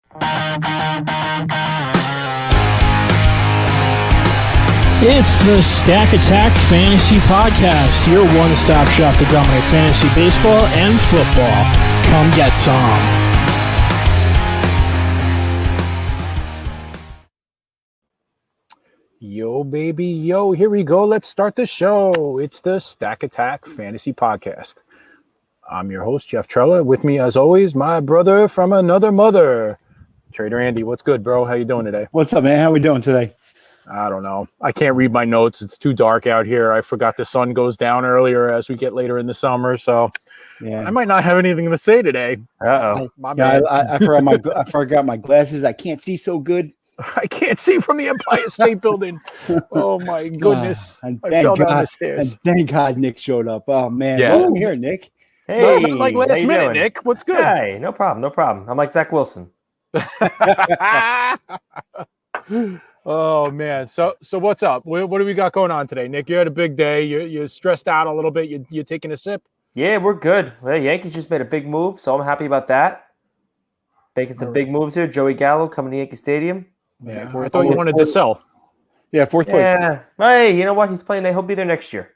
It's the Stack Attack Fantasy Podcast, your one-stop shop to dominate fantasy baseball and football. Come get some. Yo, baby, yo, here we go. Let's start the show. It's the Stack Attack Fantasy Podcast. I'm your host, Jeff Trella. With me, as always, my brother from another mother, Trader Andy. What's good, bro? How you doing today? What's up, man? How we doing today? I don't know. I can't read my notes. It's too dark out here. I forgot the sun goes down earlier as we get later in the summer, so yeah, I might not have anything to say today. Uh-oh. I forgot my glasses. I can't see so good. I can't see from the Empire State Building. Oh, my goodness. I fell down the stairs. And thank God Nick showed up. Oh, man. Yeah. Welcome here, Nick. Hey, not like last minute, doing? Nick. What's good? Hey, no problem. I'm like Zach Wilson. Oh man, so what's up? What do we got going on today, Nick? You had a big day. You're stressed out a little bit. You taking a sip? Yeah, we're good. Well, Yankees just made a big move, so I'm happy about that. Making some big moves here. Joey Gallo coming to Yankee Stadium. Yeah, I thought you wanted to sell. Yeah, fourth place. Yeah. Hey, you know what? He's playing. He'll be there next year.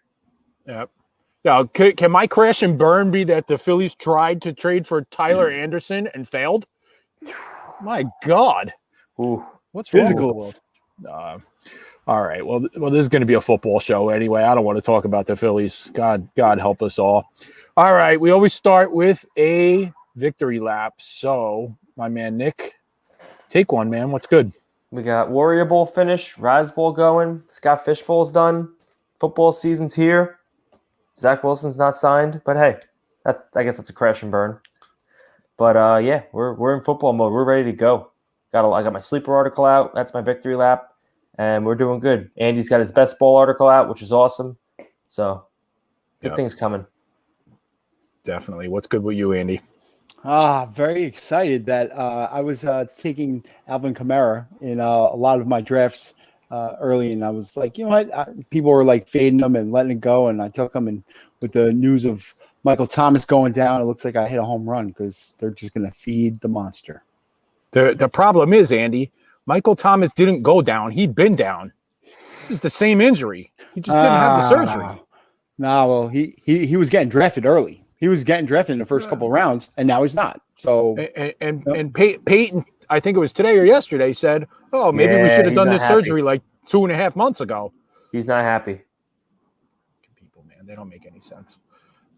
Yep. Now, can my crash and burn be that the Phillies tried to trade for Tyler Anderson and failed? My God. Ooh. What's physicals? All right. Well, this is going to be a football show anyway. I don't want to talk about the Phillies. God help us all. All right. We always start with a victory lap. So, my man Nick, take one, man. What's good? We got Warrior Bowl finish, Rise Bowl going, Scott Fish Bowl's done, football season's here. Zach Wilson's not signed, but hey, I guess that's a crash and burn. But yeah, we're in football mode. We're ready to go. I got my sleeper article out. That's my victory lap, and we're doing good. Andy's got his best bowl article out, which is awesome. So good things coming. Definitely. What's good with you, Andy? Very excited that I was taking Alvin Kamara in a lot of my drafts early, and I was like, you know what? People were like fading him and letting it go, and I took him, and with the news of Michael Thomas going down, it looks like I hit a home run because they're just going to feed the monster. The problem is, Andy, Michael Thomas didn't go down. He'd been down. It's the same injury. He just didn't have the surgery. No, well, he was getting drafted early. He was getting drafted in the first couple of rounds, and now he's not. So and Peyton, I think it was today or yesterday, said, "Oh, maybe we should have done this surgery like 2.5 months ago." He's not happy. People, man, they don't make any sense.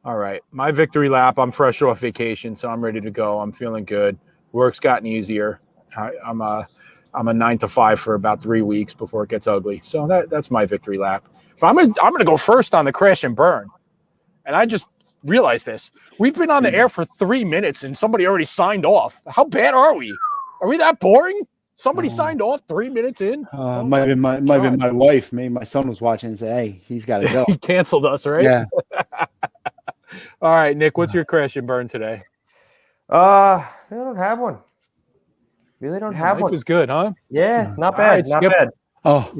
All right, my victory lap. I'm fresh off vacation, so I'm ready to go. I'm feeling good. Work's gotten easier. I'm a 9 to 5 for about 3 weeks before it gets ugly. So that's my victory lap. But I'm gonna go first on the crash and burn. And I just realized this. We've been on the air for 3 minutes and somebody already signed off. How bad are we? Are we that boring? Somebody signed off 3 minutes in. Might have been my wife. Maybe my son was watching and said, "Hey, he's got to go." He canceled us, right? Yeah. All right, Nick. What's your crash and burn today? I don't have one. Really don't have one. Life was good, huh? Yeah, not bad. Right, not bad. Oh,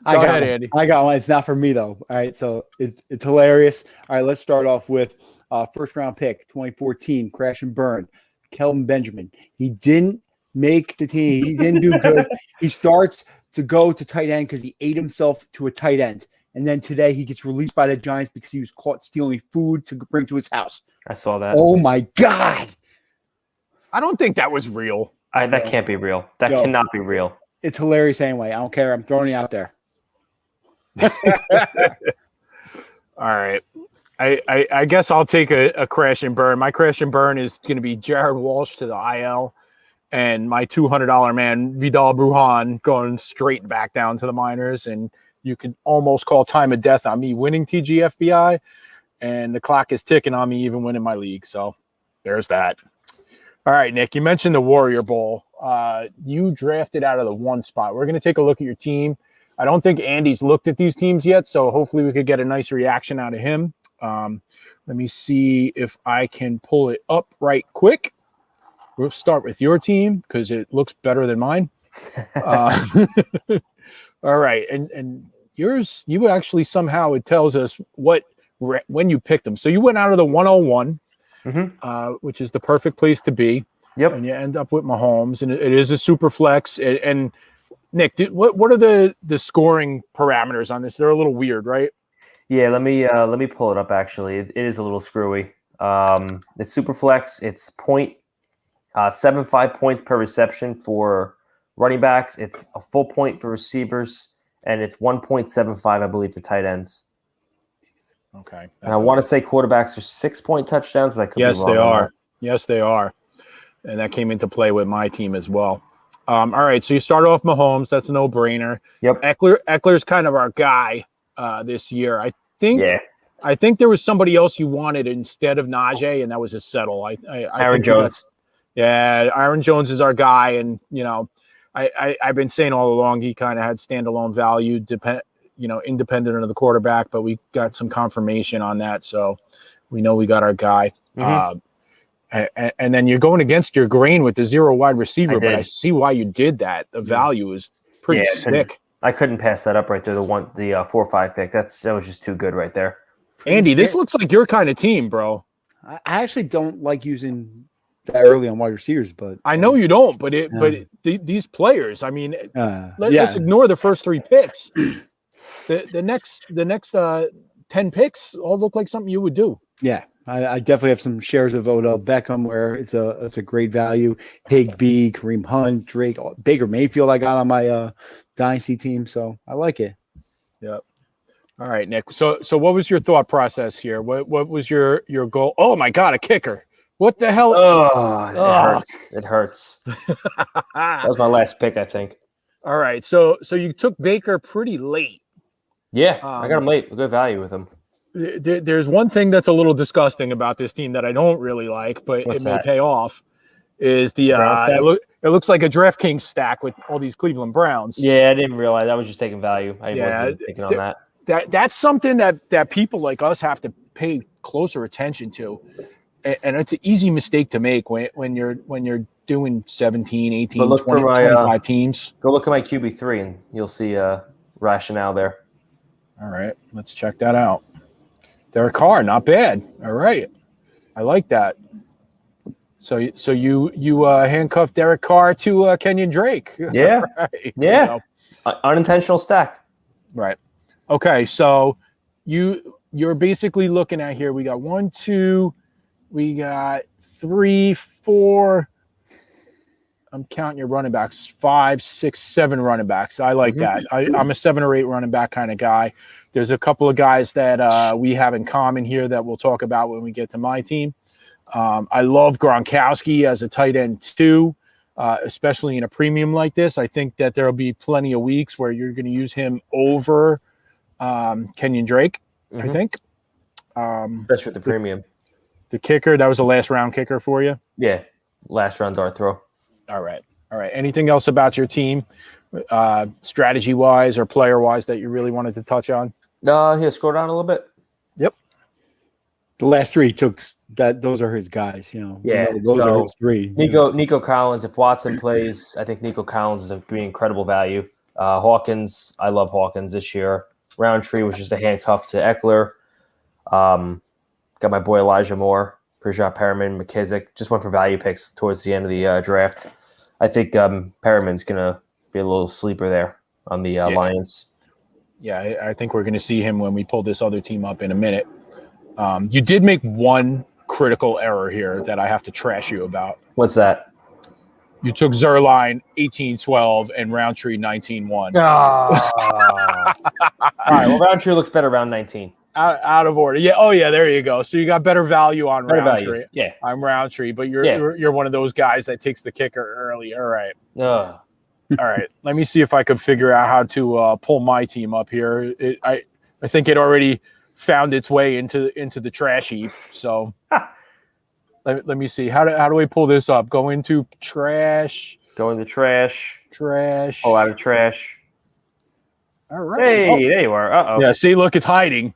I got it, Andy. I got one. It's not for me though. All right, so it's hilarious. All right, let's start off with first round pick, 2014, crash and burn, Kelvin Benjamin. He didn't make the team. He didn't do good. He starts to go to tight end because he ate himself to a tight end. And then today he gets released by the Giants because he was caught stealing food to bring to his house. I saw that. Oh my God. I don't think that was real. That can't be real. That cannot be real. It's hilarious anyway. I don't care. I'm throwing it out there. All right. I guess I'll take a crash and burn. My crash and burn is going to be Jared Walsh to the IL and my $200 man, Vidal Brujan, going straight back down to the minors. And you could almost call time of death on me winning TGFBI. And the clock is ticking on me even winning my league. So there's that. All right, Nick, you mentioned the Warrior Bowl. You drafted out of the 1 spot. We're going to take a look at your team. I don't think Andy's looked at these teams yet, so hopefully we could get a nice reaction out of him. Let me see if I can pull it up right quick. We'll start with your team because it looks better than mine. All right, and yours, you actually somehow it tells us when you picked them. So you went out of the 101, which is the perfect place to be. Yep. and you end up with Mahomes, and it is a super flex. And Nick, what are the scoring parameters on this? They're a little weird, right? Yeah, let me pull it up. Actually, it is a little screwy. It's super flex. It's 0.75 points per reception for running backs. It's a full point for receivers, and it's 1.75, I believe, for tight ends. Okay. And I want to say quarterbacks are 6-point touchdowns, but I could be wrong. Yes, they are. Yes, they are. And that came into play with my team as well. All right, so you start off Mahomes. That's a no-brainer. Yep. Eckler's kind of our guy this year. I think there was somebody else you wanted instead of Najee, and that was a settle. I Aaron Jones. Aaron Jones is our guy, and I've been saying all along he kind of had standalone value, independent of the quarterback, but we got some confirmation on that, so we know we got our guy. Mm-hmm. And then you're going against your grain with the 0 wide receiver, but I see why you did that. The value is pretty sick. I couldn't pass that up right there. The 4-5 pick. That was just too good right there. Andy, this looks like your kind of team, bro. I actually don't like using that early on wide receivers, but I know you don't. But these players, I mean, let's ignore the first 3 picks. The next 10 picks all look like something you would do. Yeah. I definitely have some shares of Odell Beckham where it's a great value. Higbee, Kareem Hunt, Drake, Baker Mayfield I got on my dynasty team, so I like it. Yep. All right, Nick. So what was your thought process here? What was your goal? Oh my God, a kicker! What the hell? It hurts. That was my last pick, I think. All right, so you took Baker pretty late. Yeah, I got him late. A good value with him. There's one thing that's a little disgusting about this team that I don't really like, but it may pay off. Is the it looks like a DraftKings stack with all these Cleveland Browns. Yeah, I didn't realize. I was just taking value. I wasn't thinking on that. That's something that people like us have to pay closer attention to, and it's an easy mistake to make when you're doing 17, 18, 20, 25 teams. Go look at my QB3 and you'll see rationale there. All right, let's check that out. Derek Carr, not bad. All right, I like that. So you handcuffed Derek Carr to Kenyon Drake. Yeah, right. Yeah. Unintentional stack. Right. Okay, so you're basically looking at here. We got 1, 2, we got 3, 4. I'm counting your running backs. 5, 6, 7 running backs. I like that. I'm a 7 or 8 running back kind of guy. There's a couple of guys that we have in common here that we'll talk about when we get to my team. I love Gronkowski as a tight end too, especially in a premium like this. I think that there will be plenty of weeks where you're going to use him over Kenyon Drake, I think. Especially with the premium. The kicker, that was a last round kicker for you? Yeah, last round's our throw. All right. Anything else about your team, strategy-wise or player-wise, that you really wanted to touch on? Here, scroll down a little bit. Yep. The last 3 took that. Those are his guys. Yeah, those are his 3. Nico Collins. If Watson plays, I think Nico Collins is going to be incredible value. Hawkins, I love Hawkins this year. Roundtree was just a handcuff to Eckler. Got my boy Elijah Moore, Prajat Perriman, McKissick. Just went for value picks towards the end of the draft. I think Perriman's going to be a little sleeper there on the Lions. Yeah, I think we're going to see him when we pull this other team up in a minute. You did make one critical error here that I have to trash you about. What's that? You took Zerline 18-12 and Roundtree 19-1. All right, well, Roundtree looks better around 19. Out of order. Yeah. Oh, yeah. There you go. So you got better value on Roundtree. Value. Yeah. I'm Roundtree, but you're one of those guys that takes the kicker early. All right. All right. Let me see if I could figure out how to pull my team up here. I think it already found its way into the trash heap. So let me see. How do we pull this up? Go into trash. Go into trash. Trash. Pull out of trash. All right. Hey, there you are. Uh-oh. Yeah. See, look, it's hiding.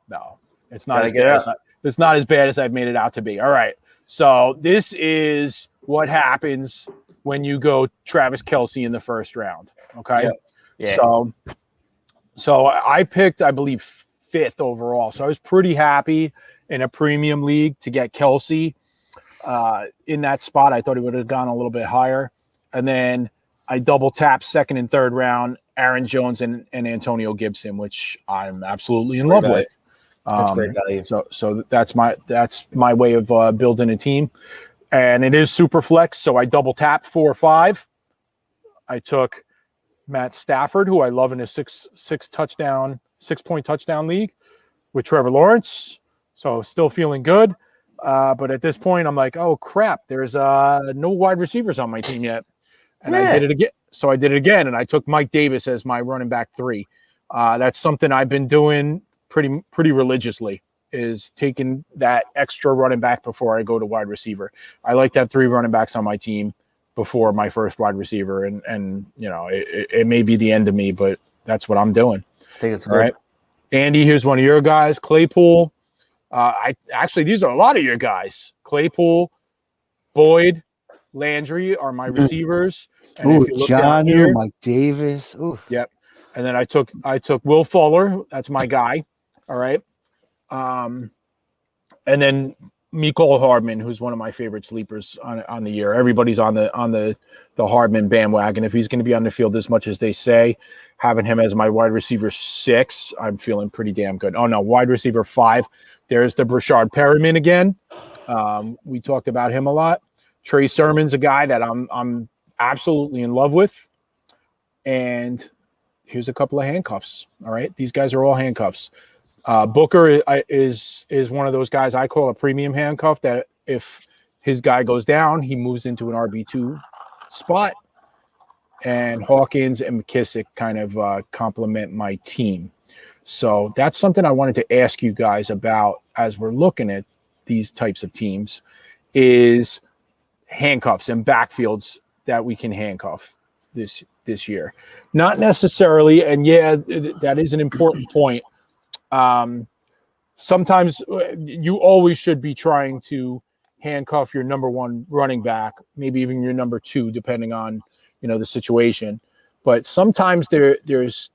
No, it's not as bad. It's not as bad as I've made it out to be. All right. So this is what happens when you go Travis Kelce in the first round. Okay. Yep. Yeah. So I picked, I believe, 5th overall. So I was pretty happy in a premium league to get Kelce. in that spot. I thought he would have gone a little bit higher. And then I double tapped second and third round Aaron Jones and Antonio Gibson, which I'm absolutely in love with. That's great value. So that's my way of building a team. And it is super flex. So I double tapped 4 or 5. I took Matt Stafford, who I love in a 6-point touchdown league with Trevor Lawrence. So still feeling good. But at this point, I'm like, oh, crap, there's no wide receivers on my team yet. And I did it again. So I did it again, and I took Mike Davis as my running back 3. That's something I've been doing pretty religiously, is taking that extra running back before I go to wide receiver. I like to have 3 running backs on my team before my first wide receiver. And it may be the end of me, but that's what I'm doing. I think it's good. All right. Andy, here's one of your guys, Claypool. These are a lot of your guys. Claypool, Boyd, Landry are my receivers. Ooh, John, Mike Davis. Ooh. Yep. And then I took Will Fuller. That's my guy. All right. And then Mecole Hardman, who's one of my favorite sleepers on the year. Everybody's on the Hardman bandwagon. If he's going to be on the field as much as they say, having him as my wide receiver 6, I'm feeling pretty damn good. Oh no, wide receiver 5. There's the Brashard Perriman again. We talked about him a lot. Trey Sermon's a guy that I'm absolutely in love with. And here's a couple of handcuffs. All right, these guys are all handcuffs. Booker is one of those guys I call a premium handcuff, that if his guy goes down, he moves into an RB2 spot. And Hawkins and McKissick kind of complement my team. So that's something I wanted to ask you guys about as we're looking at these types of teams, is handcuffs and backfields that we can handcuff this year. Not necessarily, and that is an important point. Sometimes you always should be trying to handcuff your number 1 running back, maybe even your number 2, depending on the situation. But sometimes there's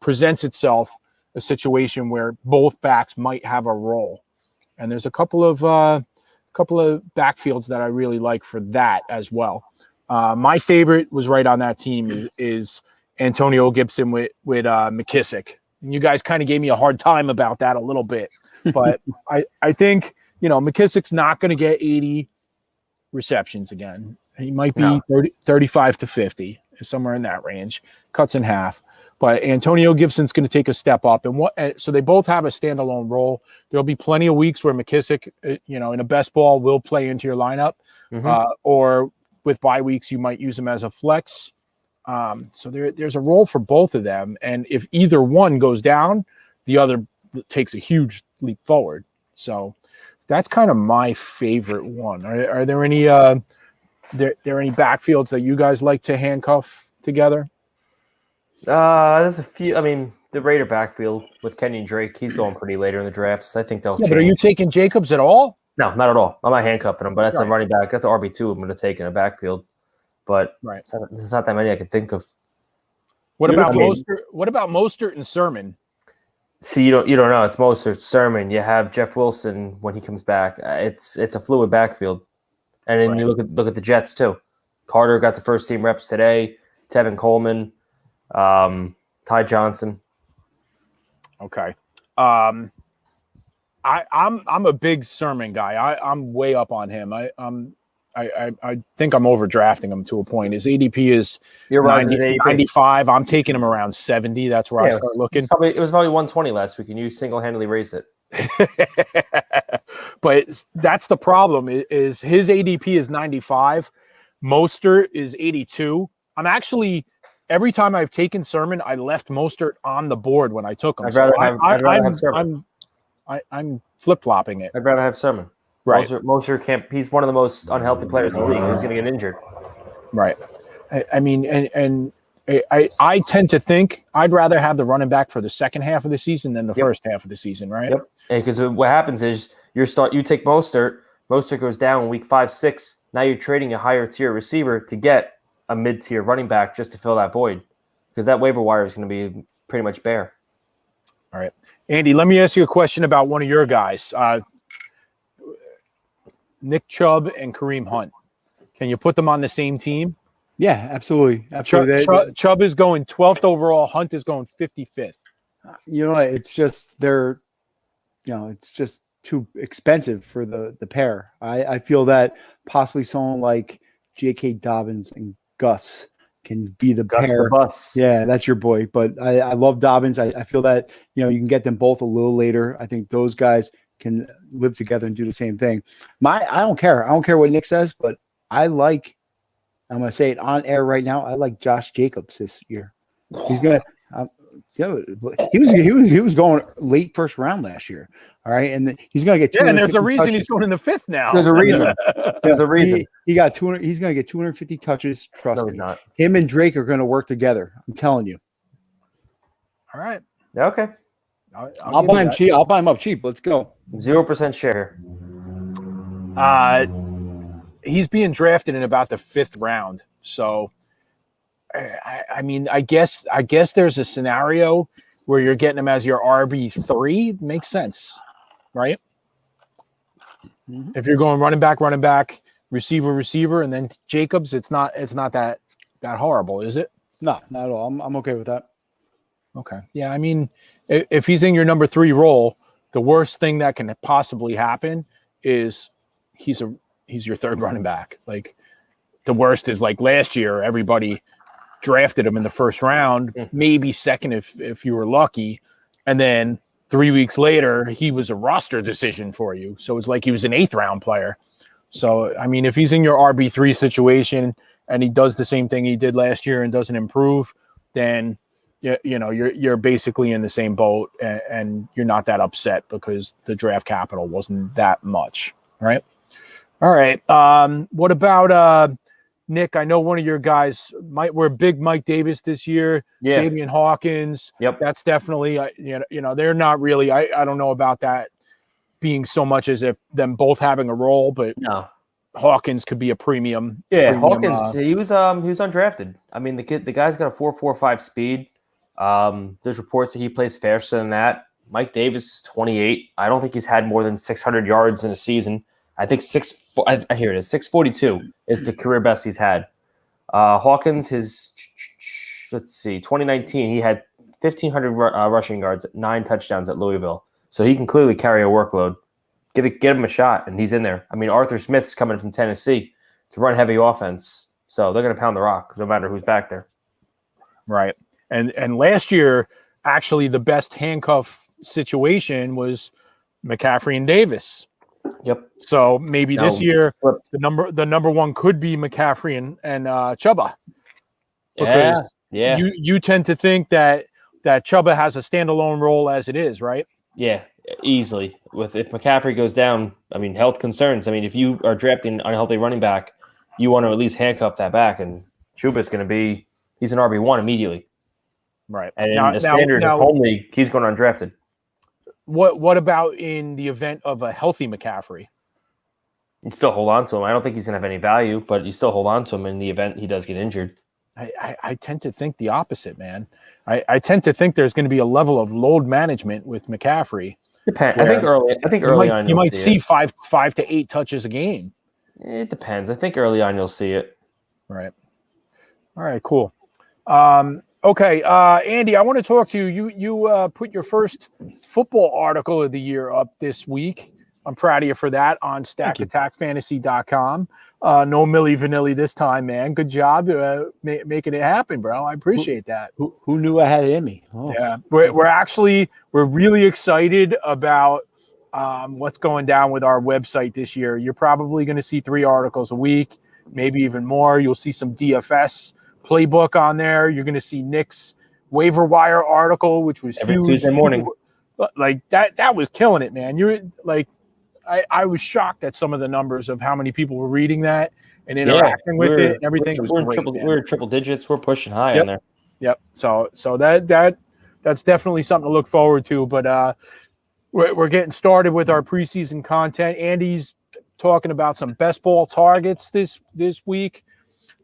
presents itself a situation where both backs might have a role, and there's a couple of backfields that I really like for that as well. My favorite was right on that team is Antonio Gibson with McKissick. And you guys kind of gave me a hard time about that a little bit, but I think McKissick's not going to get 80 receptions again. He might be 35 to 50, somewhere in that range, cuts in half. But Antonio Gibson's going to take a step up, so they both have a standalone role. There'll be plenty of weeks where McKissick, in a best ball, will play into your lineup, or with bye weeks you might use him as a flex. So there's a role for both of them, and if either one goes down, the other takes a huge leap forward. So that's kind of my favorite one. Are there any any backfields that you guys like to handcuff together? There's a few. I mean, the Raider backfield with Kenyon Drake, he's going pretty later in the drafts. I think they'll change. But are you taking Jacobs at all? No, not at all. I'm not handcuffing him, but that's a running back. That's an RB2 I'm going to take in a backfield. But it's not that many I can think of. What about Mostert? What about Mostert and Sermon? See, you don't know. It's Mostert, Sermon. You have Jeff Wilson when he comes back. It's a fluid backfield. And then you look at the Jets too. Carter got the first team reps today. Tevin Coleman, Ty Johnson. Okay. I'm a big Sermon guy. I'm way up on him. I think I'm overdrafting him to a point. His ADP is 95. I'm taking him around 70. That's where I start looking. It was probably 120 last week, and you single-handedly raised it. But that's the problem. Is his ADP is 95. Mostert is 82. I'm actually, every time I've taken Sermon, I left Mostert on the board when I took him. I'd rather have Sermon. I'm flip-flopping it. I'd rather have Sermon. Right. Mostert can't. He's one of the most unhealthy players in the league. He's going to get injured. Right. I mean, and I tend to think I'd rather have the running back for the second half of the season than the first half of the season, right? Yep. And because what happens is you take Mostert goes down in week 5, 6. Now you're trading a higher tier receiver to get a mid-tier running back just to fill that void, because that waiver wire is going to be pretty much bare. All right, Andy, let me ask you a question about one of your guys. Nick Chubb and Kareem Hunt. Can you put them on the same team? Yeah, absolutely. Absolutely. Chubb is going 12th overall. Hunt is going 55th. You know, it's just it's just too expensive for the pair. I feel that possibly someone like J.K. Dobbins and Gus can be the Gus pair. the bus. Yeah, that's your boy. But I love Dobbins. I feel that, you can get them both a little later. I think those guys can live together and do the same thing. I don't care. I don't care what Nick says, but I'm going to say it on air right now. I like Josh Jacobs this year. He's going to, he was going late first round last year. All right. And he's going to get and there's a reason touches. He's going in the 5th now. There's a reason. There's a reason. He got 200. He's going to get 250 touches. Trust No, me. he's not. Him and Drake are going to work together. I'm telling you. All right. Okay. I'll buy him cheap. I'll buy him up cheap. Let's go. 0% share. He's being drafted in about the 5th round. So, I mean, I guess there's a scenario where you're getting him as your RB3. Makes sense, right? Mm-hmm. If you're going running back, receiver, and then Jacobs, it's not that horrible, is it? No, not at all. I'm okay with that. Okay. Yeah, I mean, if he's in your number 3 role, the worst thing that can possibly happen is he's your 3rd running back. Like, the worst is like last year, everybody drafted him in the 1st round, maybe 2nd if you were lucky, and then 3 weeks later he was a roster decision for you. So it's like he was an 8th round player. So I mean, if he's in your RB3 situation and he does the same thing he did last year and doesn't improve, then you're basically in the same boat, and you're not that upset because the draft capital wasn't that much, right? All right. What about Nick? I know one of your guys we're big Mike Davis this year. Yeah. Javian Hawkins. Yep. That's definitely they're not really. I don't know about that being so much as if them both having a role, but no. Hawkins could be a premium. Yeah, Hawkins. He was undrafted. I mean, the guy's got a 4.45 speed. There's reports that he plays faster than that. Mike Davis is 28. I don't think he's had more than 600 yards in a season. I think 642 is the career best he's had. Hawkins, 2019, he had 1,500 rushing yards, 9 touchdowns at Louisville. So he can clearly carry a workload. Get him a shot, and he's in there. I mean, Arthur Smith's coming from Tennessee to run heavy offense, so they're going to pound the rock no matter who's back there. Right. And last year, actually, the best handcuff situation was McCaffrey and Davis. Yep. So maybe this year the number 1 could be McCaffrey and Chubba. Because you tend to think that Chubba has a standalone role as it is, right? Yeah, easily. If McCaffrey goes down, I mean, health concerns. I mean, if you are drafting an unhealthy running back, you want to at least handcuff that back, and Chuba's going to be he's an RB1 immediately. Right. And in the standard home league, he's going undrafted. What about in the event of a healthy McCaffrey? You still hold on to him. I don't think he's going to have any value, but you still hold on to him in the event he does get injured. I tend to think the opposite, man. I tend to think there's going to be a level of load management with McCaffrey. Depends. I think early on you might see 5 to 8 touches a game. It depends. I think early on you'll see it. Right. All right. Cool. Okay, Andy, I want to talk to you. You put your first football article of the year up this week. I'm proud of you for that on stackattackfantasy.com. No Milli Vanilli this time, man. Good job making it happen, bro. I appreciate that. Who knew I had it in me? Oh. Yeah, we're really excited about what's going down with our website this year. You're probably going to see 3 articles a week, maybe even more. You'll see some DFS playbook on there. You're going to see Nick's waiver wire article, which was every huge. Tuesday morning. Like that was killing it, man. You're like, I was shocked at some of the numbers of how many people were reading that and interacting with it. And everything was great. We're triple digits. We're pushing high on there. Yep. So that's definitely something to look forward to. But we're getting started with our preseason content. Andy's talking about some best ball targets this week.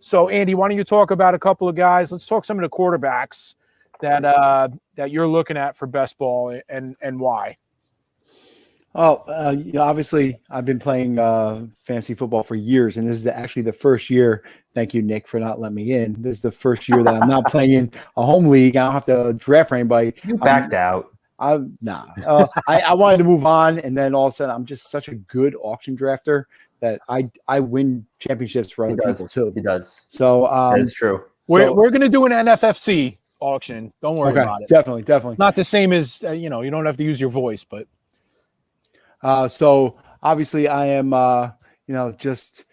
So Andy, why don't you talk about a couple of guys? Let's talk some of the quarterbacks that you're looking at for best ball and why. Oh, obviously, I've been playing fantasy football for years, and this is actually the first year. Thank you, Nick, for not letting me in. This is the first year that I'm not playing in a home league. I don't have to draft for anybody. You backed out. I'm nah. I wanted to move on, and then all of a sudden, I'm just such a good auction drafter that I win championships for other people too. He does. So That's true. We're going to do an NFFC auction. Don't worry okay, about it. definitely. Not the same as you don't have to use your voice, but So obviously, I am just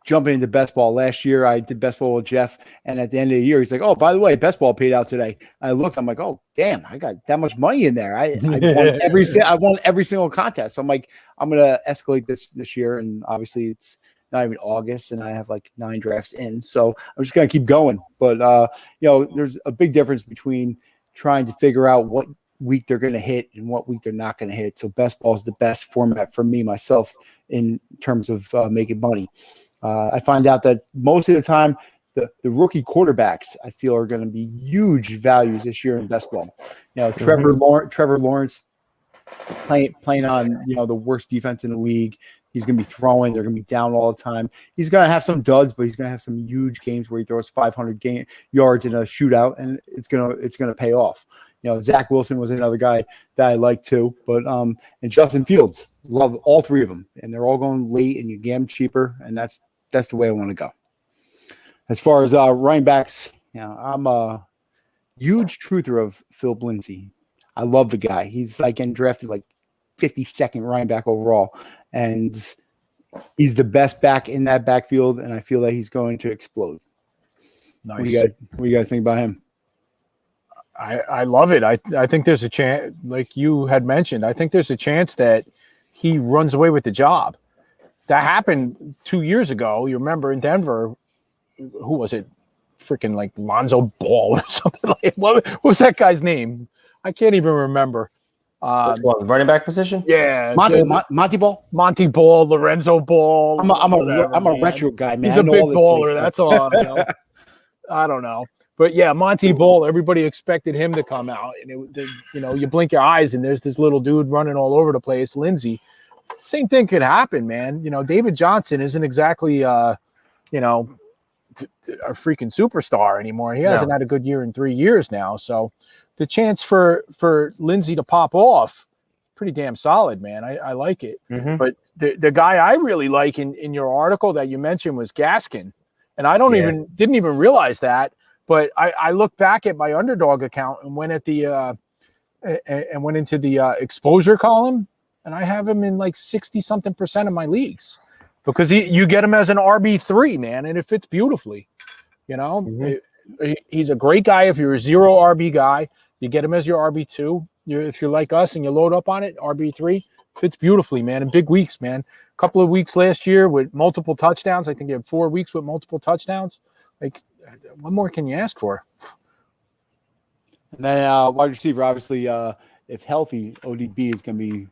jumping into best ball. Last year, I did best ball with Jeff, and at the end of the year, he's like, "Oh, by the way, best ball paid out today." I looked, I'm like, "Oh, damn, I got that much money in there. I won every single contest." So I'm like, I'm gonna escalate this year, and obviously, it's not even August, and I have like 9 drafts in, so I'm just gonna keep going. But there's a big difference between trying to figure out what week they're going to hit and what week they're not going to hit. So best ball is the best format for me myself in terms of making money. I find out that most of the time the rookie quarterbacks I feel are going to be huge values this year in best ball. Trevor Lawrence playing on the worst defense in the league. He's going to be throwing. They're going to be down all the time. He's going to have some duds, but he's going to have some huge games where he throws 500 yards in a shootout, and it's going to pay off. Zach Wilson was another guy that I like too, but and Justin Fields, love all 3 of them, and they're all going late, and you get them cheaper, and that's the way I want to go. As far as running backs, I'm a huge truther of Phil Lindsay. I love the guy. He's like getting drafted like 52nd running back overall, and he's the best back in that backfield, and I feel that he's going to explode. nice. What do you guys think about him? I love it. I think there's a chance, like you had mentioned, I think there's a chance that he runs away with the job. That happened 2 years ago. You remember in Denver, who was it? Freaking like Lonzo Ball or something like. What was that guy's name? I can't even remember. Which one? Running back position? Yeah, Monty Ball. Monty Ball, Lorenzo Ball. I'm a retro guy, man. He's a big baller. That's all I know. I don't know. But yeah, Monty Ball, everybody expected him to come out. And you blink your eyes and there's this little dude running all over the place, Lindsay. Same thing could happen, man. David Johnson isn't exactly a freaking superstar anymore. He hasn't had a good year in 3 years now. So the chance for Lindsay to pop off, pretty damn solid, man. I like it. Mm-hmm. But the guy I really like in your article that you mentioned was Gaskin. And I didn't even realize that. But I looked back at my underdog account and went into the exposure column, and I have him in like 60-something% of my leagues because you get him as an RB3, man, and it fits beautifully. He's a great guy. If you're a 0 RB guy, you get him as your RB2. If you're like us and you load up on it, RB3 fits beautifully, man. In big weeks, man. A couple of weeks last year with multiple touchdowns. I think you had 4 weeks with multiple touchdowns. Like, what more can you ask for? And then wide receiver, obviously, if healthy, ODB is going to be,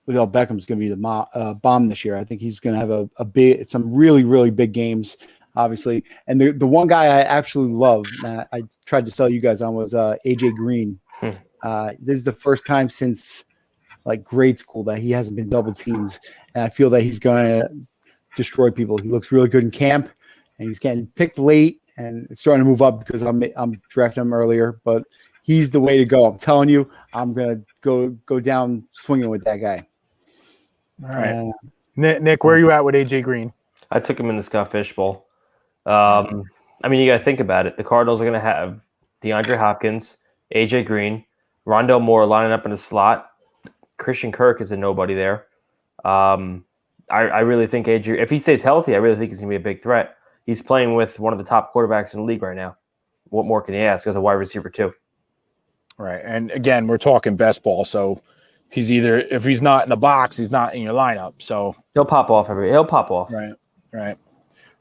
Odell Beckham's going to be the bomb this year. I think he's going to have some really, really big games, obviously. And the one guy I absolutely love, I tried to sell you guys on, was AJ Green. This is the first time since like grade school that he hasn't been double teamed, and I feel that he's going to destroy people. He looks really good in camp. And he's getting picked late, and it's starting to move up because I'm drafting him earlier. But he's the way to go. I'm telling you, I'm gonna go down swinging with that guy. All right, Nick, where are you at with AJ Green? I took him in the Scott Fish Bowl. You got to think about it. The Cardinals are going to have DeAndre Hopkins, AJ Green, Rondell Moore lining up in the slot. Christian Kirk is a nobody there. I really think AJ, if he stays healthy, I really think he's going to be a big threat. He's playing with one of the top quarterbacks in the league right now. What more can you ask as a wide receiver too? Right. And again, we're talking best ball. So he's either, if he's not in the box, he's not in your lineup. So he'll pop off. He'll pop off. Right.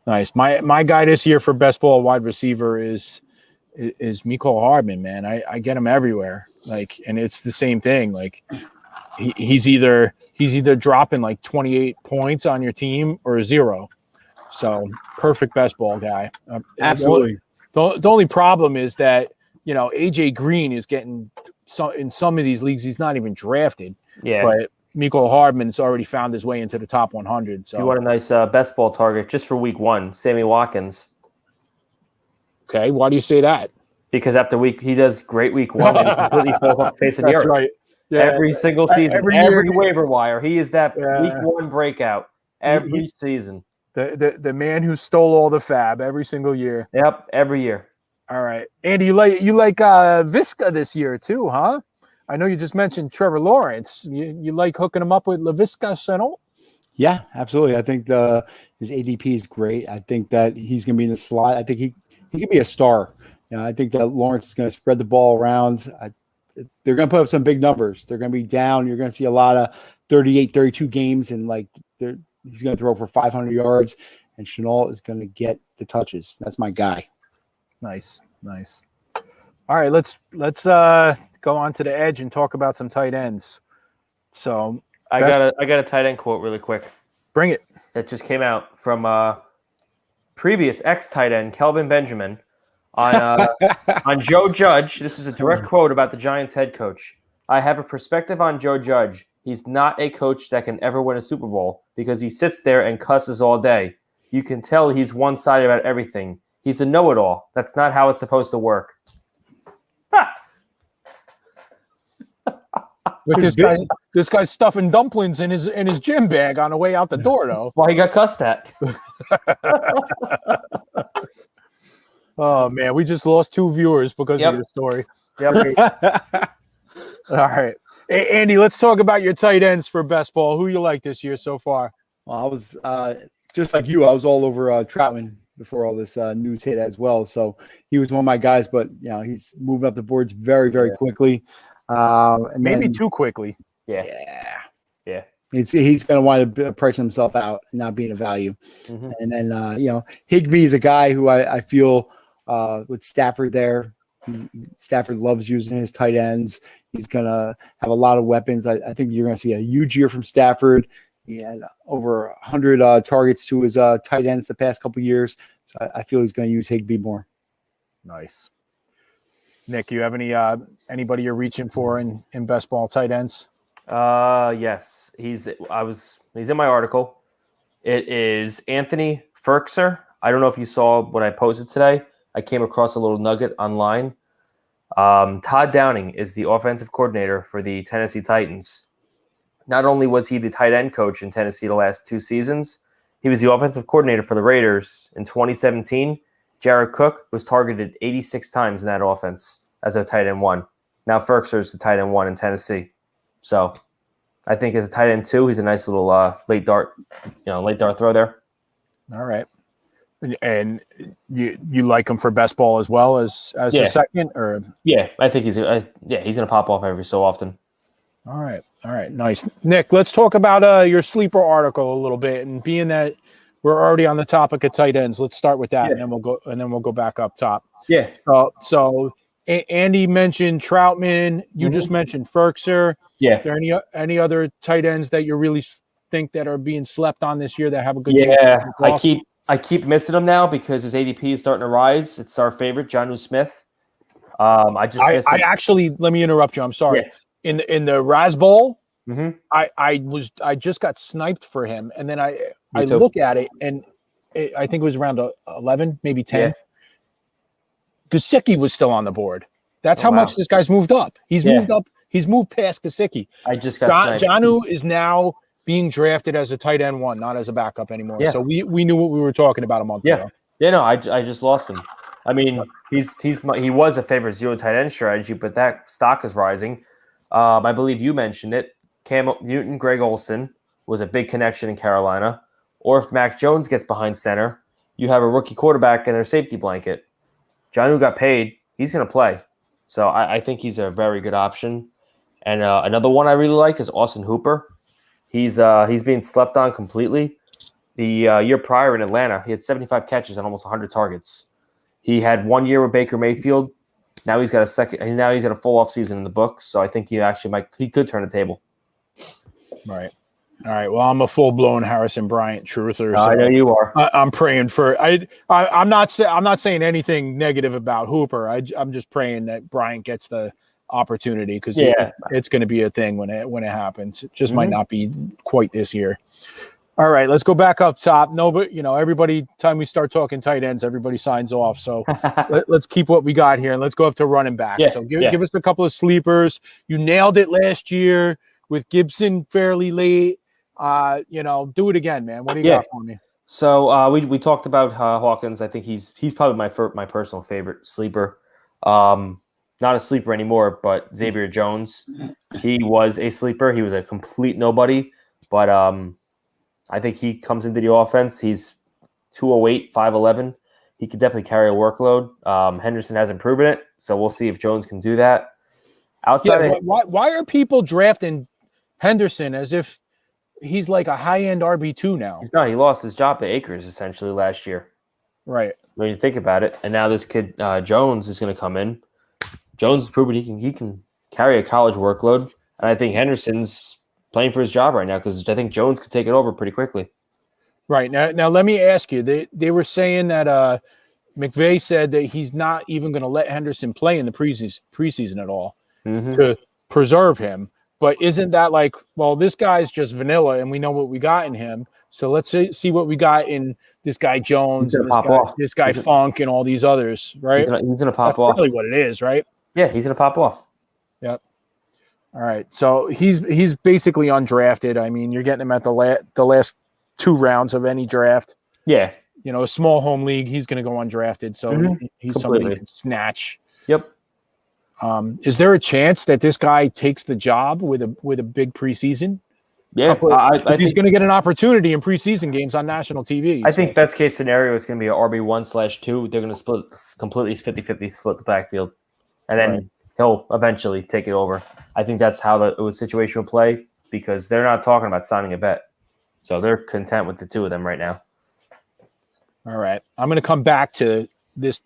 Nice. My guy this year for best ball wide receiver is Mecole Hardman, man. I get him everywhere. Like, and it's the same thing. Like he's either dropping like 28 points on your team or 0. So perfect best ball guy. Absolutely. The only problem is that, AJ Green is getting in some of these leagues, he's not even drafted. Yeah. But Mecole Hardman's already found his way into the top 100. If you So want a nice best ball target just for week 1, Sammy Watkins. okay, why do you say that? Because after he does great week 1 and completely falls off the face of the That's earth. right. Yeah, Every single season, every every year. waiver wire, he is that week Yeah. 1 breakout every season. The man who stole all the fab every single year. Yep, every year. All right, Andy, you like Visca this year too, huh? I know you just mentioned Trevor Lawrence. You like hooking him up with LaVisca Chenault? Yeah, absolutely. I think his ADP is great. I think that he's going to be in the slot. I think he could be a star. I think that Lawrence is going to spread the ball around. They're going to put up some big numbers. They're going to be down. You're going to see a lot of 38, 32 games, and he's going to throw for 500 yards, and Chenault is going to get the touches. That's my guy. Nice. All right, let's go on to the edge and talk about some tight ends. So I got a tight end quote really quick. Bring it. That just came out from previous ex-tight end Kelvin Benjamin on Joe Judge. This is a direct quote about the Giants head coach. I have a perspective on Joe Judge. He's not a coach that can ever win a Super Bowl because he sits there and cusses all day. You can tell he's one-sided about everything. He's a know-it-all. That's not how it's supposed to work. This guy's stuffing dumplings in his gym bag on the way out the door, though. That's why he got cussed at. Oh man, we just lost 2 viewers because of your story. Yep. All right, hey, Andy, let's talk about your tight ends for best ball. Who you like this year so far? Well, I was just like you. I was all over Troutman before all this news hit as well. So he was one of my guys, but he's moving up the boards very, very quickly. And maybe too quickly. Yeah. He's going to want to price himself out and not being a value. Mm-hmm. And then Higbee is a guy who I feel with Stafford there. Stafford loves using his tight ends. He's going to have a lot of weapons. I think you're going to see a huge year from Stafford. He had over 100 targets to his tight ends the past couple of years. So I feel he's going to use Higbee more. Nice. Nick, you have anybody you're reaching for in best ball tight ends? Yes. He's in my article. It is Anthony Ferkser. I don't know if you saw what I posted today. I came across a little nugget online. Todd Downing is the offensive coordinator for the Tennessee Titans. Not only was he the tight end coach in Tennessee the last 2 seasons, he was the offensive coordinator for the Raiders in 2017. Jared Cook was targeted 86 times in that offense as a tight end 1. Now Ferkser is the tight end 1 in Tennessee. So I think as a tight end 2, he's a nice little late dart throw there. All right. And you like him for best ball as well as a second, or I think he's going to pop off every so often. All right, nice. Nick, let's talk about your sleeper article a little bit. And being that we're already on the topic of tight ends, let's start with that, and then we'll go back up top. Yeah. So Andy mentioned Troutman. You just mentioned Ferkser. Yeah. Are there any other tight ends that you really think that are being slept on this year that have a good chance? Yeah, I keep missing him now because his ADP is starting to rise. It's our favorite, Jonnu Smith. I actually, let me interrupt you. I'm sorry. Yeah. In the Raz Bowl, mm-hmm. I just got sniped for him, and then I look at it, and I think it was around 11, maybe 10. Yeah. Gesicki was still on the board. That's how much this guy's moved up. He's moved up. He's moved past Gesicki. I just got Jonnu is now being drafted as a tight end 1, not as a backup anymore. Yeah. So we knew what we were talking about a month ago. Yeah, no, I just lost him. I mean, he was a favorite 0 tight end strategy, but that stock is rising. I believe you mentioned it. Cam Newton, Greg Olsen was a big connection in Carolina. Or if Mac Jones gets behind center, you have a rookie quarterback in their safety blanket. Jonnu got paid. He's going to play. So I think he's a very good option. And another one I really like is Austin Hooper. He's being slept on completely. The year prior in Atlanta, he had 75 catches and almost 100 targets. He had 1 year with Baker Mayfield. Now he's got a full off season in the books. So I think he could turn the table. Right. All right. Well, I'm a full blown Harrison Bryant truther. So I know you are. I'm praying for. I'm not saying anything negative about Hooper. I'm just praying that Bryant gets the opportunity because Yeah. it's going to be a thing when it happens. It just might Mhm. not be quite this year. All right, let's go back up top. No, but everybody, time we start talking tight ends, everybody signs off. So let's keep what we got here and let's go up to running back. Yeah, So yeah. give us a couple of sleepers. You nailed it last year with Gibson fairly late. Do it again, man. What do you got for me? So we talked about Hawkins. I think he's probably my personal favorite sleeper. Not a sleeper anymore, but Xavier Jones. He was a sleeper. He was a complete nobody, but I think he comes into the offense. He's 208, 5'11". He could definitely carry a workload. Henderson hasn't proven it, so we'll see if Jones can do that. Why are people drafting Henderson as if he's like a high-end RB2 now? He's not. He lost his job to Akers essentially last year. Right. When you think about it, and now this kid Jones is going to come in. Jones has proven he can carry a college workload, and I think Henderson's playing for his job right now because I think Jones could take it over pretty quickly. Right. Now let me ask you. They were saying that McVay said that he's not even going to let Henderson play in the preseason at all to preserve him. But isn't that like, well, this guy's just vanilla and we know what we got in him. So let's see what we got in this guy Jones and this guy Funk and all these others, right? He's going to pop That's off. really what it is, right? Yeah, he's going to pop off. Yep. All right. So he's basically undrafted. I mean, you're getting him at the last 2 rounds of any draft. Yeah. A small home league, he's going to go undrafted. So he's somebody you can snatch. Yep. Is there a chance that this guy takes the job with a big preseason? Yeah, I think he's going to get an opportunity in preseason games on national TV. I think best case scenario is going to be an RB1/2. They're going to split completely 50-50 split the backfield, and then he'll eventually take it over. I think that's how the situation will play because they're not talking about signing a vet, so they're content with the 2 of them right now. All right, I'm going to come back to this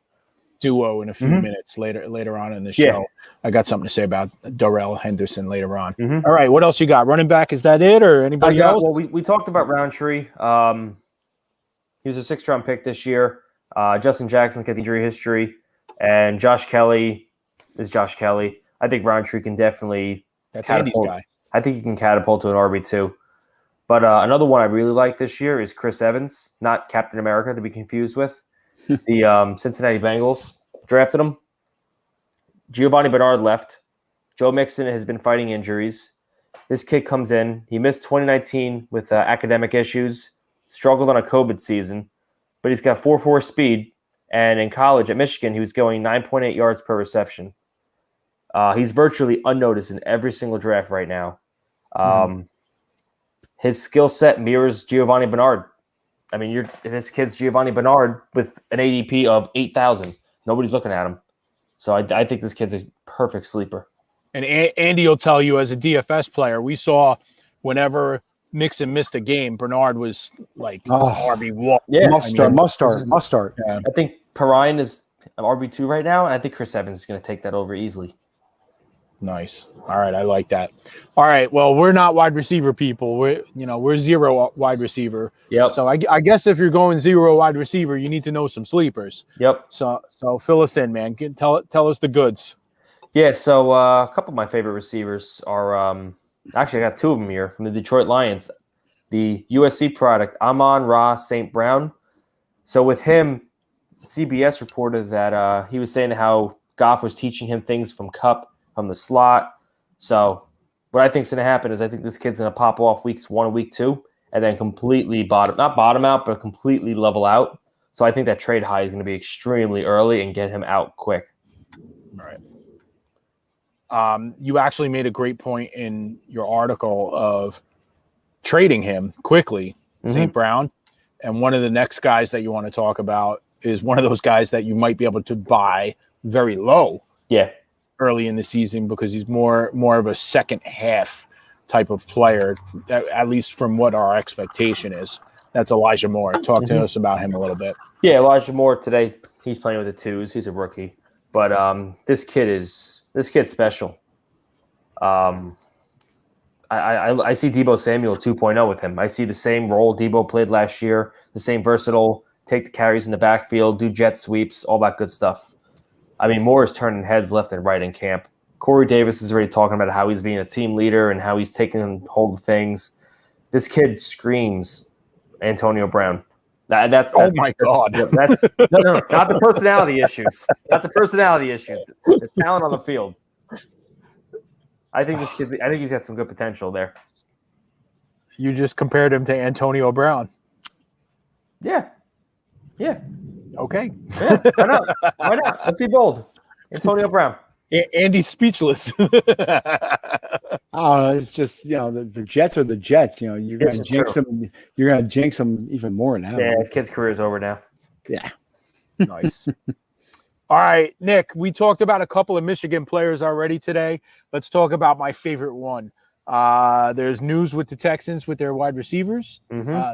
duo in a few minutes later on in the show. Yeah. I got something to say about Darrell Henderson later on. All right, what else you got? Running back, is that it or anybody else? Well, we talked about Roundtree. He was a 6th-round pick this year. Justin Jackson's got the injury history, and Josh Kelly is Josh Kelly. I think Roundtree can definitely Andy's guy. I think he can catapult to an RB2. But another one I really like this year is Chris Evans, not Captain America to be confused with. The Cincinnati Bengals drafted him. Giovanni Bernard left. Joe Mixon has been fighting injuries. This kid comes in. He missed 2019 with academic issues, struggled on a COVID season, but he's got 4.4 speed. And in college at Michigan, he was going 9.8 yards per reception. He's virtually unnoticed in every single draft right now. His skill set mirrors Giovanni Bernard. I mean, this kid's Giovanni Bernard with an ADP of 8,000. Nobody's looking at him. So I think this kid's a perfect sleeper. And Andy will tell you as a DFS player, we saw whenever Mixon missed a game, Bernard was like RB1. Yeah, must start. Yeah. I think Perrine is an RB2 right now, and I think Chris Evans is going to take that over easily. Nice. All right, I like that. All right, well, we're not wide receiver people. We're 0 wide receiver. Yep. So I guess if you're going 0 wide receiver, you need to know some sleepers. Yep. So fill us in, man. Tell us the goods. Yeah. So a couple of my favorite receivers are actually I got 2 of them here from the Detroit Lions. The USC product, Amon-Ra St. Brown. So with him, CBS reported that he was saying how Goff was teaching him things from from the slot. So what I think is going to happen is I think this kid's going to pop off weeks 1 and week 2 and then completely not bottom out, but completely level out. So I think that trade high is going to be extremely early and get him out quick. All right. You actually made a great point in your article of trading him quickly, St. Brown. And one of the next guys that you want to talk about is one of those guys that you might be able to buy very low. Yeah. Early in the season because he's more of a second half type of player, at least from what our expectation is. That's Elijah Moore. Talk to us about him a little bit. Yeah, Elijah Moore today, he's playing with the 2s. He's a rookie. But this kid's special. I see Deebo Samuel 2.0 with him. I see the same role Deebo played last year, the same versatile, take the carries in the backfield, do jet sweeps, all that good stuff. I mean, Moore is turning heads left and right in camp. Corey Davis is already talking about how he's being a team leader and how he's taking hold of things. This kid screams Antonio Brown. That's Oh my God. That's no, not the personality issues. Not the personality issues. The talent on the field. I think this kid. I think he's got some good potential there. You just compared him to Antonio Brown. Yeah. Okay. Yeah. Why not? Why not? Let's be bold. Antonio Brown. Andy's speechless. I don't know. It's just the Jets are the Jets. You're This gonna is jinx true. them. You're gonna jinx them even more now. Yeah, kid's career is over now. Yeah. Nice. All right, Nick, we talked about a couple of Michigan players already today. Let's talk about my favorite one. There's news with the Texans with their wide receivers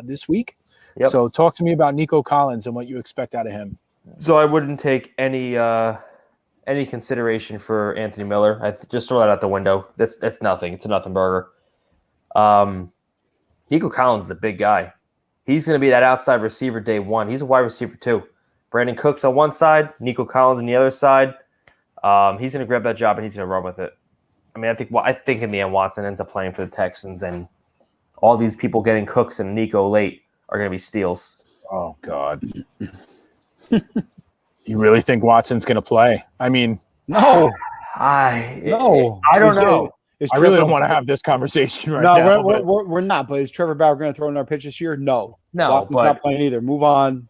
this week. Yep. So talk to me about Nico Collins and what you expect out of him. So I wouldn't take any consideration for Anthony Miller. I just throw that out the window. That's nothing. It's a nothing burger. Nico Collins is a big guy. He's going to be that outside receiver day one. He's a wide receiver too. Brandon Cooks on one side, Nico Collins on the other side. He's going to grab that job and he's going to run with it. I mean, I think in the end Watson ends up playing for the Texans, and all these people getting Cooks and Nico late are going to be steals. Oh, God. You really think Watson's going to play? I mean, No. I I don't know. I really don't want to have this conversation right now. No, but- we're not. But is Trevor Bauer going to throw in our pitch this year? No. No, Watson's but not playing either. Move on.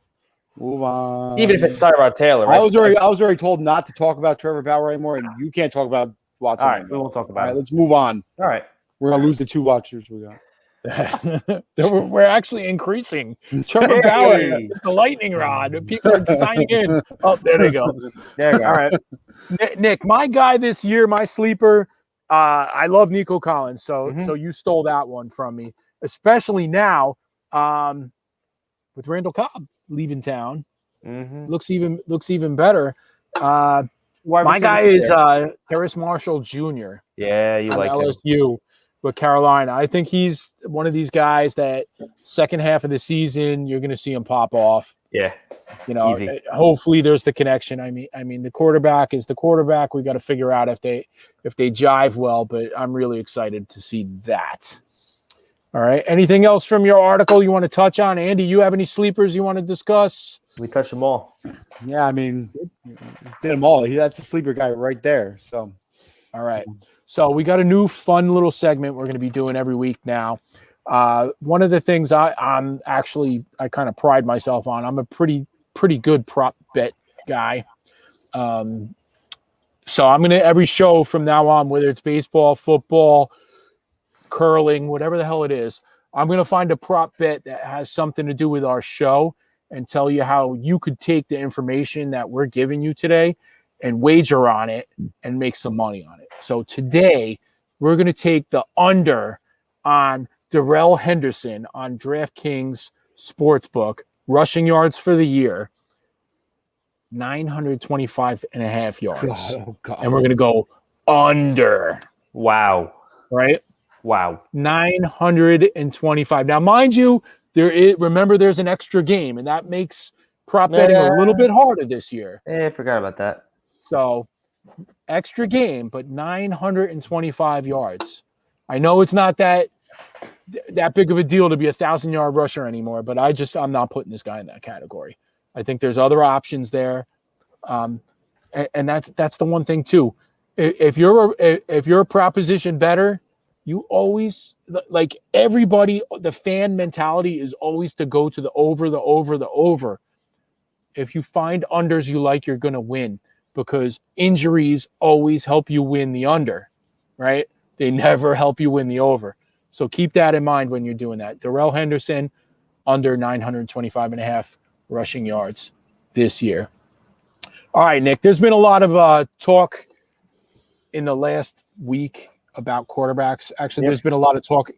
even if it's Tyrod Taylor, I was already told not to talk about Trevor Bauer anymore, and you can't talk about Watson. all right, we anymore. won't talk All about right, it. let's move on. All right. We're gonna lose the 2 watchers we got. We're actually increasing. Trevor Bauer, the lightning rod. People are signing in. Oh, there they go. There you go. All right. Nick, my guy this year, my sleeper, I love Nico Collins. So you stole that one from me, especially now with Randall Cobb leaving town. Looks even better. My guy is Terrace Marshall Jr. Yeah, you like him. LSU with Carolina. I think he's one of these guys that second half of the season you're going to see him pop off. Yeah. Easy. Hopefully there's the connection. I mean the quarterback is the quarterback. We got to figure out if they jive well, but I'm really excited to see that. All right. Anything else from your article you want to touch on? Andy, you have any sleepers you want to discuss? We touched them all. Yeah, I mean, did them all. That's a sleeper guy right there. So, all right. So we got a new fun little segment we're going to be doing every week now. One of the things I kind of pride myself on. I'm a pretty good prop bet guy. So I'm going to every show from now on, whether it's baseball, football, curling, whatever the hell it is, I'm going to find a prop bet that has something to do with our show and tell you how you could take the information that we're giving you today and wager on it and make some money on it. So today we're going to take the under on Darrell Henderson on DraftKings Sportsbook, rushing yards for the year, 925.5 yards. God. And we're going to go under. Wow. Right? Wow. 925. Now, mind you, remember there's an extra game, and that makes prop betting a little bit harder this year. I forgot about that. So, extra game, but 925 yards. I know it's not that big of a deal to be 1,000-yard rusher anymore, but I'm not putting this guy in that category. I think there's other options there, and that's the one thing too. If you're a proposition better, you always, like everybody, the fan mentality is always to go to the over. If you find unders you like, you're going to win because injuries always help you win the under, right? They never help you win the over. So keep that in mind when you're doing that. Darrell Henderson, under 925.5 rushing yards this year. All right, Nick, there's been a lot of talk in the last week about quarterbacks. Actually, There's been a lot of talk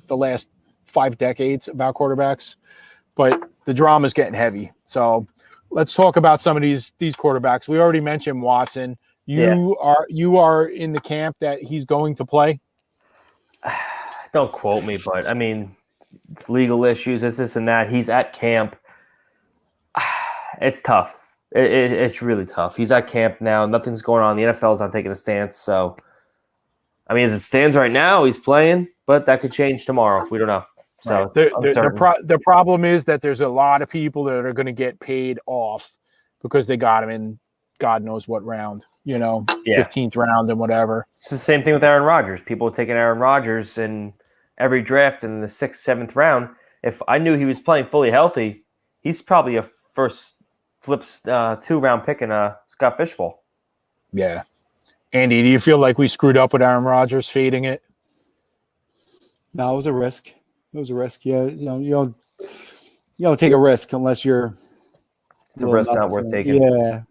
the last 5 decades about quarterbacks, but the drama's getting heavy. So let's talk about some of these quarterbacks. We already mentioned Watson. You are in the camp that he's going to play? Don't quote me, but I mean, it's legal issues, this and that. He's at camp. It's tough. It's really tough. He's at camp now. Nothing's going on. The NFL's not taking a stance. So I mean, as it stands right now, he's playing, but that could change tomorrow. We don't know. So the problem is that there's a lot of people that are going to get paid off because they got him in God knows what round, 15th round and whatever. It's the same thing with Aaron Rodgers. People are taking Aaron Rodgers in every draft in the 6th, 7th round. If I knew he was playing fully healthy, he's probably a first flips 2-round pick in a Scott Fishbowl. Yeah. Andy, do you feel like we screwed up with Aaron Rodgers fading it? No, it was a risk. It was a risk. Yeah, you don't take a risk unless you're. It's a risk not worth taking. Yeah,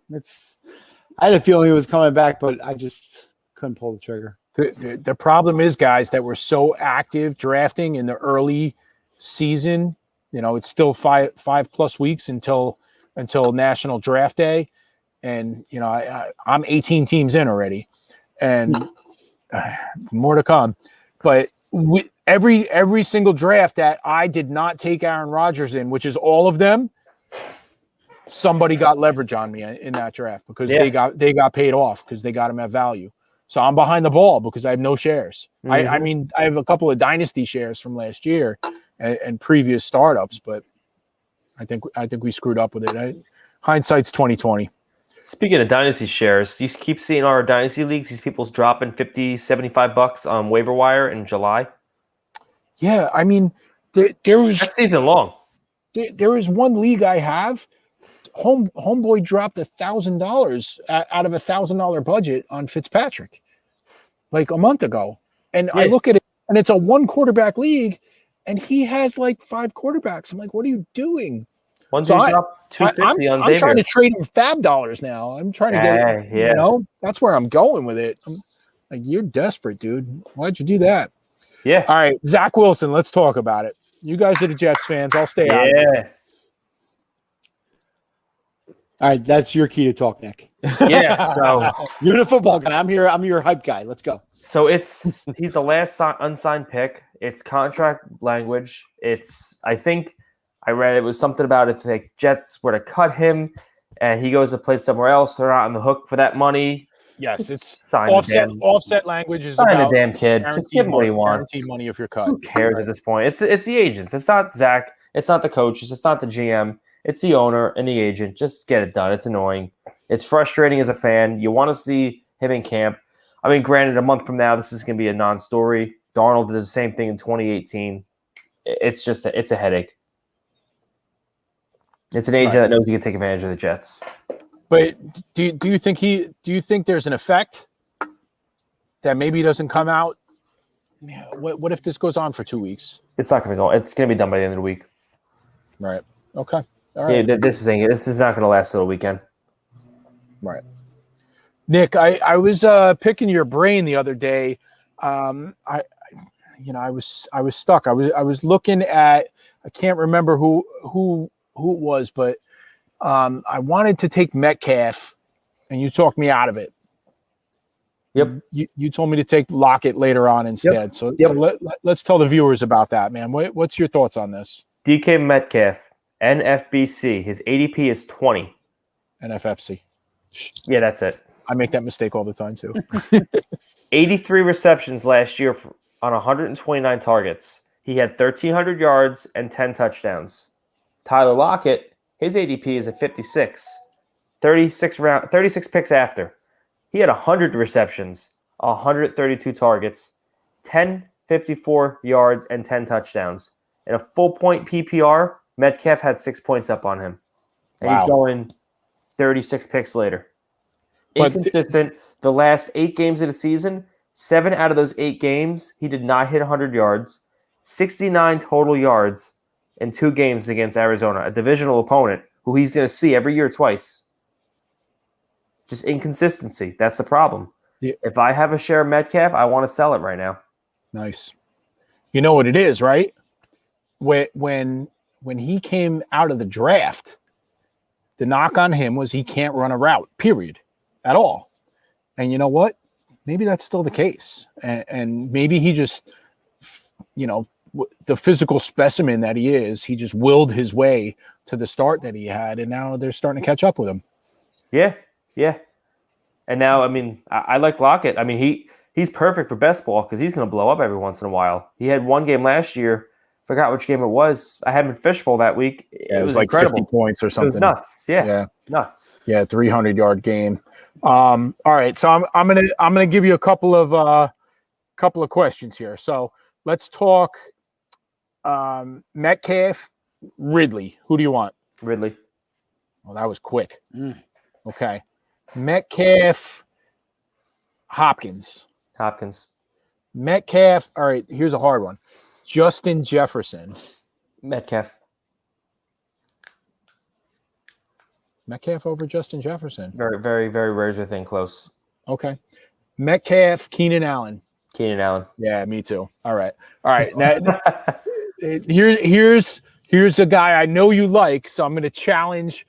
I had a feeling he was coming back, but I just couldn't pull the trigger. The problem is, guys, that we're so active drafting in the early season. It's still 5+ weeks until National Draft Day, and I'm 18 teams in already, and more to come. But every single draft that I did not take Aaron Rodgers in, which is all of them, somebody got leverage on me in that draft because they got paid off because they got him at value. So I'm behind the ball because I have no shares. I mean, I have a couple of dynasty shares from last year and previous startups, but I think we screwed up with it. Hindsight's 2020. Speaking of dynasty shares, you keep seeing our dynasty leagues, these people dropping $50, $75 on waiver wire in July. Yeah, I mean, there was that season long. There is one league I have. Homeboy dropped $1,000 out of $1,000 budget on Fitzpatrick like a month ago, and I look at it, and it's a 1-quarterback league, and he has like 5 quarterbacks. I'm like, what are you doing? One dude dropped $250 on Xavier. I'm trying to trade him fab dollars now. I'm trying to get, that's where I'm going with it. I'm like, you're desperate, dude. Why'd you do that? Yeah. All right, Zach Wilson. Let's talk about it. You guys are the Jets fans. I'll stay out. Yeah. All right, that's your key to talk, Nick. Yeah. So you're the football guy. I'm here. I'm your hype guy. Let's go. So he's the last unsigned pick. It's contract language. I think I read it was something about if the Jets were to cut him and he goes to play somewhere else, they're not on the hook for that money. Yes, it's offset language is sign about the damn kid. Just give him what he wants. Guaranteed money if you're cut. Who cares at this point? It's the agent. It's not Zach. It's not the coaches. It's not the GM. It's the owner and the agent. Just get it done. It's annoying. It's frustrating as a fan. You want to see him in camp. I mean, granted, a month from now, this is going to be a non-story. Darnold did the same thing in 2018. It's just it's a headache. It's an agent that knows he can take advantage of the Jets. But do you think there's an effect that maybe he doesn't come out? What if this goes on for 2 weeks? It's not going to go. It's going to be done by the end of the week. Right. Okay. All right. Yeah, this is not going to last till the weekend. Right. Nick, I was picking your brain the other day. I was stuck. I was looking at, I can't remember who it was, but I wanted to take Metcalf, and you talked me out of it. Yep. You told me to take Lockett later on instead. So let's tell the viewers about that, man. What's your thoughts on this? DK Metcalf, NFBC. His ADP is 20. NFFC. Yeah, that's it. I make that mistake all the time too. 83 receptions last year on 129 targets. He had 1,300 yards and 10 touchdowns. Tyler Lockett, his ADP is at 56. 36 picks after. He had 100 receptions, 132 targets, 54 yards, and 10 touchdowns. In a full-point PPR, Metcalf had 6 points up on him. And he's going 36 picks later. Inconsistent. The last 8 games of the season, 7 out of those 8 games, he did not hit 100 yards. 69 total yards in 2 games against Arizona, a divisional opponent who he's going to see every year twice. Just inconsistency. That's the problem. Yeah. If I have a share of Metcalf, I want to sell it right now. Nice. You know what it is, right? When he came out of the draft, the knock on him was he can't run a route, period, at all. And you know what? Maybe that's still the case. And maybe he just, the physical specimen that he is, he just willed his way to the start that he had, and now they're starting to catch up with him. Yeah. And now, I mean, I like Lockett. I mean, he's perfect for best ball because he's going to blow up every once in a while. He had one game last year. Forgot which game it was. I had him in fishbowl that week. Yeah, it was like incredible. 50 points or something. It was nuts. Yeah. Nuts. Yeah, 300-yard game. All right, so I'm gonna give you a couple of questions here. So let's talk Metcalf, Ridley. Who do you want? Ridley. Well, that was quick. Okay. Metcalf, Hopkins. Metcalf. All right, here's a hard one. Justin Jefferson. Metcalf Over Justin Jefferson. Very, very, very razor thin close. Okay. Metcalf, Keenan Allen. Yeah, me too. All right. Now, here's a guy I know you like, so I'm going to challenge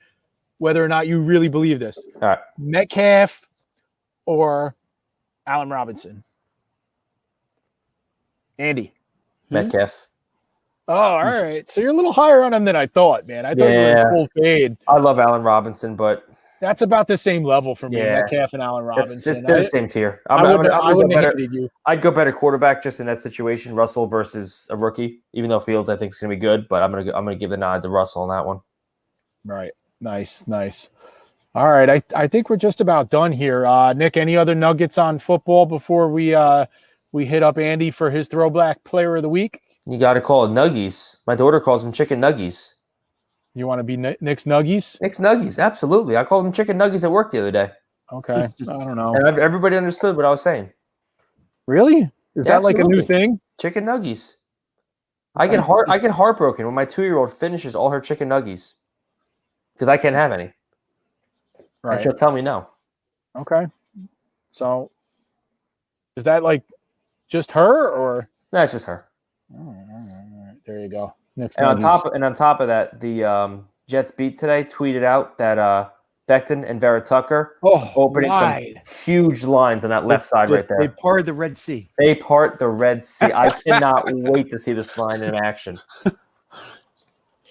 whether or not you really believe this. All right. Metcalf or Allen Robinson? Andy. Metcalf. Oh, all right. So you're a little higher on him than I thought, man. I thought you were in full fade. I love Allen Robinson, but that's about the same level for me. Metcalf and Allen Robinson. They're the same tier. I'd go better quarterback just in that situation. Russell versus a rookie, even though Fields I think is gonna be good, but I'm gonna give the nod to Russell on that one. Right. Nice. All right. I think we're just about done here. Nick, any other nuggets on football before we hit up Andy for his throwback player of the week? You got to call it Nuggies. My daughter calls them chicken nuggies. You want to be Nick's Nuggies? Nick's Nuggies, absolutely. I called them chicken nuggies at work the other day. Okay. I don't know. And everybody understood what I was saying. Really? Is that like a new thing? Chicken nuggies. I get heartbroken when my 2-year-old finishes all her chicken nuggies because I can't have any. Right. And she'll tell me no. Okay. So is that like just her or? No, it's just her. All right. There you go. Next and on top of that, the Jets beat today tweeted out that Becton and Vera Tucker opening some huge lines on that left side right there. They parted the Red Sea. I cannot wait to see this line in action.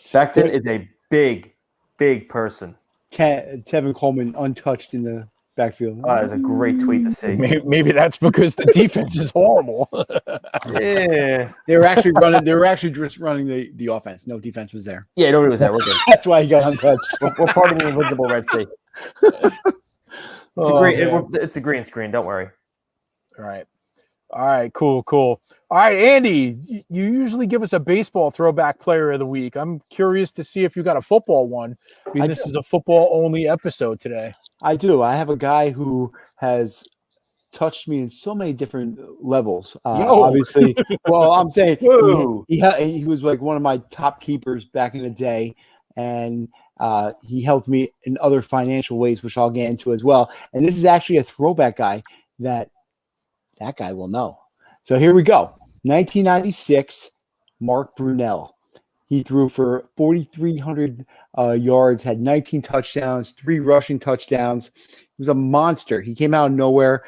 Becton is a big person. Tevin Coleman untouched in the backfield. That is a great tweet to see. Maybe that's because the defense is horrible. Yeah, they were actually just running the offense. No defense was there. Yeah, nobody was there. We're good. That's why he got untouched. We're part of the invisible Red Sea. It's a green screen. Don't worry. All right. Cool. All right, Andy. You usually give us a baseball throwback player of the week. I'm curious to see if you got a football one. This is a football only episode today. I do. I have a guy who has touched me in so many different levels. Obviously, well, I'm saying he was like one of my top keepers back in the day, and he helped me in other financial ways, which I'll get into as well. And this is actually a throwback guy that guy will know. So here we go. 1996, Mark Brunell. He threw for 4,300 yards, had 19 touchdowns, 3 rushing touchdowns. He was a monster. He came out of nowhere,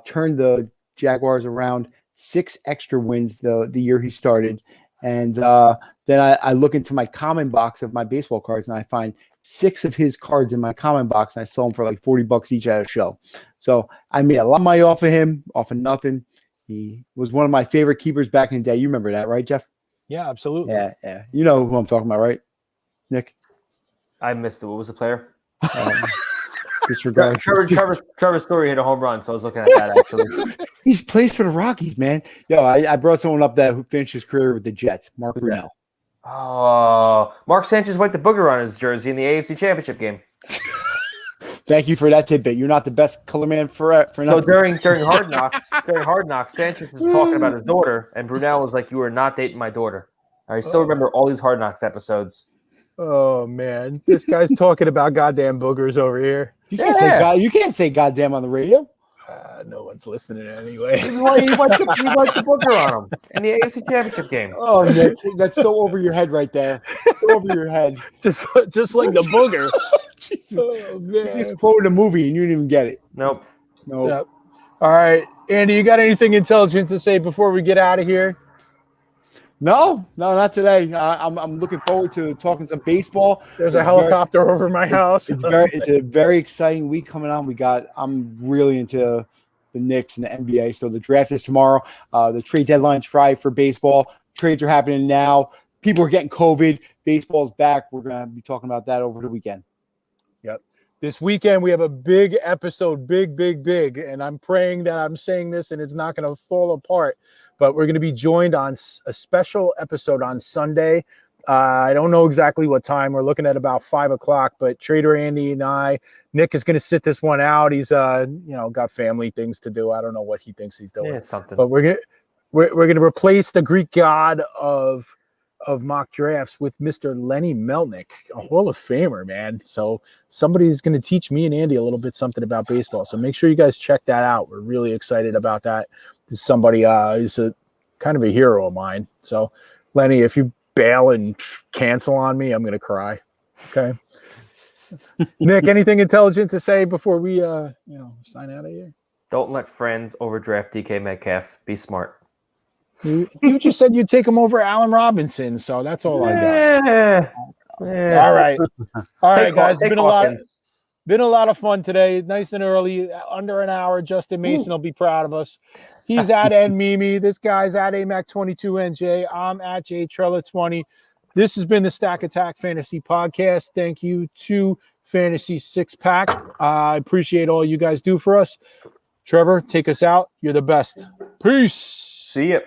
turned the Jaguars around, 6 extra wins the year he started. And then I look into my comment box of my baseball cards, and I find 6 of his cards in my comment box, and I sold them for like $40 each at a show. So I made a lot of money off of him, off of nothing. He was one of my favorite keepers back in the day. You remember that, right, Jeff? Yeah, absolutely. Yeah. You know who I'm talking about, right, Nick? I missed it. What was the player? Disregard. Trevor Story hit a home run, so I was looking at that actually. He's plays for the Rockies, man. Yo, I brought someone up that who finished his career with the Jets, Mark Brunell. Oh, Mark Sanchez wiped the booger on his jersey in the AFC Championship game. Thank you for that tidbit. You're not the best color man for nothing. So during Hard Knocks, Sanchez was talking about his daughter, and Brunell was like, "You are not dating my daughter." I still remember all these Hard Knocks episodes. Oh man, this guy's talking about goddamn boogers over here. You can't say goddamn on the radio. No one's listening anyway. He wiped the booger on him in the AFC Championship game. Oh, Nick, that's so over your head right there. So over your head. Just like the booger. Jesus. Oh, man. You just quoted a movie and you didn't even get it. Nope. Yep. All right, Andy, you got anything intelligent to say before we get out of here? No, not today. I'm looking forward to talking some baseball. There's a helicopter over my house. It's a very exciting week coming on. I'm really into the Knicks and the NBA. So the draft is tomorrow. The trade deadline's Friday for baseball. Trades are happening now. People are getting COVID. Baseball's back. We're going to be talking about that over the weekend. Yep. This weekend, we have a big episode, big. And I'm praying that I'm saying this and it's not going to fall apart. But we're going to be joined on a special episode on Sunday. I don't know exactly what time. We're looking at about 5 o'clock. But Trader Andy and Nick is going to sit this one out. He's got family things to do. I don't know what he thinks he's doing. Yeah, it's something. But we're going to replace the Greek god of mock drafts with Mr. Lenny Melnick, a Hall of Famer, man. So somebody's going to teach me and Andy a little bit something about baseball. So make sure you guys check that out. We're really excited about that. This is somebody is a kind of a hero of mine. So Lenny, if you bail and cancel on me, I'm going to cry. Okay. Nick, anything intelligent to say before we sign out of here? Don't let friends overdraft DK Metcalf. Be smart. You just said you'd take him over Allen Robinson, so that's all I got. Yeah. All right, guys. It's been a lot of fun today. Nice and early, under an hour. Justin Mason will be proud of us. He's at NMimi. This guy's at AMAC22NJ. I'm at JTrella20. This has been the Stack Attack Fantasy Podcast. Thank you to Fantasy Six Pack. I appreciate all you guys do for us. Trevor, take us out. You're the best. Peace. See ya.